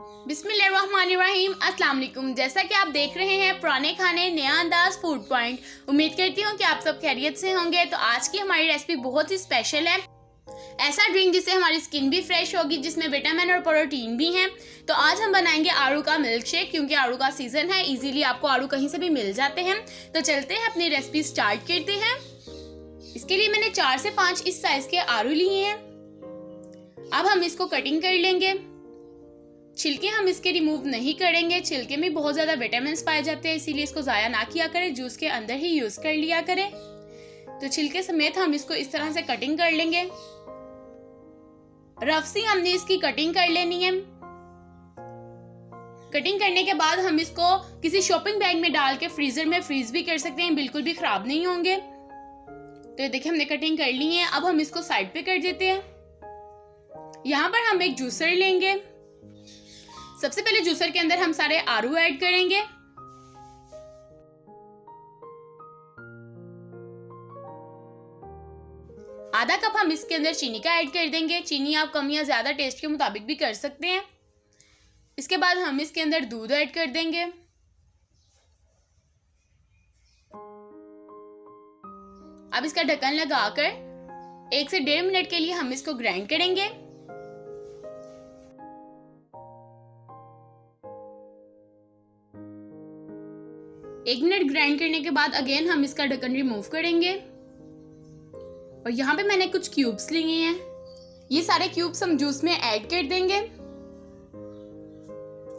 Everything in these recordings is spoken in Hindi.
बिस्मिल्लाहिर्रहमानिर्रहीम, अस्सलाम वालेकुम। जैसा कि आप देख रहे हैं पुराने खाने नया अंदाज फूड पॉइंट, उम्मीद करती हूँ कि आप सब खैरियत से होंगे। तो आज की हमारी रेसिपी बहुत ही स्पेशल है। ऐसा ड्रिंक जिससे हमारी स्किन भी फ्रेश होगी, जिसमें विटामिन और प्रोटीन भी हैं। तो आज हम बनाएंगे आड़ू का मिल्क शेक, क्योंकि आड़ू का सीजन है, इजीली आपको आड़ू कहीं से भी मिल जाते हैं। तो चलते हैं अपनी रेसिपी स्टार्ट करते हैं। इसके लिए मैंने 4 से 5 इस साइज के आड़ू लिए हैं। अब हम इसको कटिंग कर लेंगे। छिलके हम इसके रिमूव नहीं करेंगे, छिलके में बहुत ज़्यादा विटामिन पाए जाते हैं, इसीलिए इसको ज़ाया ना किया करें, जूस के अंदर ही यूज़ कर लिया करें। तो छिलके समेत हम इसको इस तरह से कटिंग कर लेंगे। रफ सी हमने इसकी कटिंग कर लेनी है। कटिंग करने के बाद हम इसको किसी शॉपिंग बैग में डाल के फ्रीजर में फ्रीज भी कर सकते हैं, बिल्कुल भी खराब नहीं होंगे। तो ये देखिए हमने कटिंग कर ली है। अब हम इसको साइड पे कर देते हैं। यहाँ पर हम एक जूसर लेंगे। सबसे पहले जूसर के अंदर हम सारे आड़ू ऐड करेंगे। आधा कप हम इसके अंदर चीनी का ऐड कर देंगे। चीनी आप कम या ज्यादा टेस्ट के मुताबिक भी कर सकते हैं। इसके बाद हम इसके अंदर दूध ऐड कर देंगे। अब इसका ढक्कन लगाकर 1 से 1.5 मिनट के लिए हम इसको ग्राइंड करेंगे। एक मिनट ग्राइंड करने के बाद अगेन हम इसका ढक्कन रिमूव करेंगे। और यहाँ पे मैंने कुछ क्यूब्स लिए हैं। ये सारे क्यूब्स हम जूस में ऐड कर देंगे।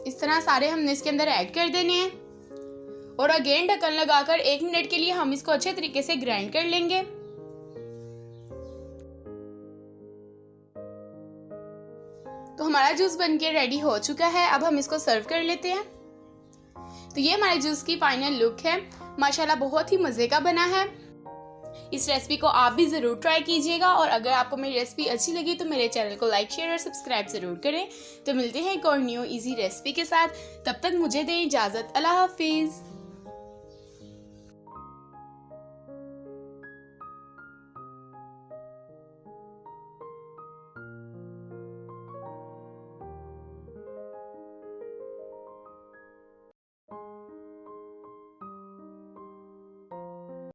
इस तरह सारे हमने इसके अंदर ऐड कर देने हैं। और अगेन ढक्कन लगाकर 1 मिनट के लिए हम इसको अच्छे तरीके से ग्राइंड कर लेंगे। तो हमारा जूस बनके रेडी हो चुका है। अब हम इसको सर्व कर लेते हैं। तो ये हमारे जूस की फाइनल लुक है। माशाल्लाह बहुत ही मज़े का बना है। इस रेसिपी को आप भी ज़रूर ट्राई कीजिएगा। और अगर आपको मेरी रेसिपी अच्छी लगी तो मेरे चैनल को लाइक, शेयर और सब्सक्राइब ज़रूर करें। तो मिलते हैं एक और न्यू इजी रेसिपी के साथ। तब तक मुझे दें इजाज़त। अल्लाह हाफिज़।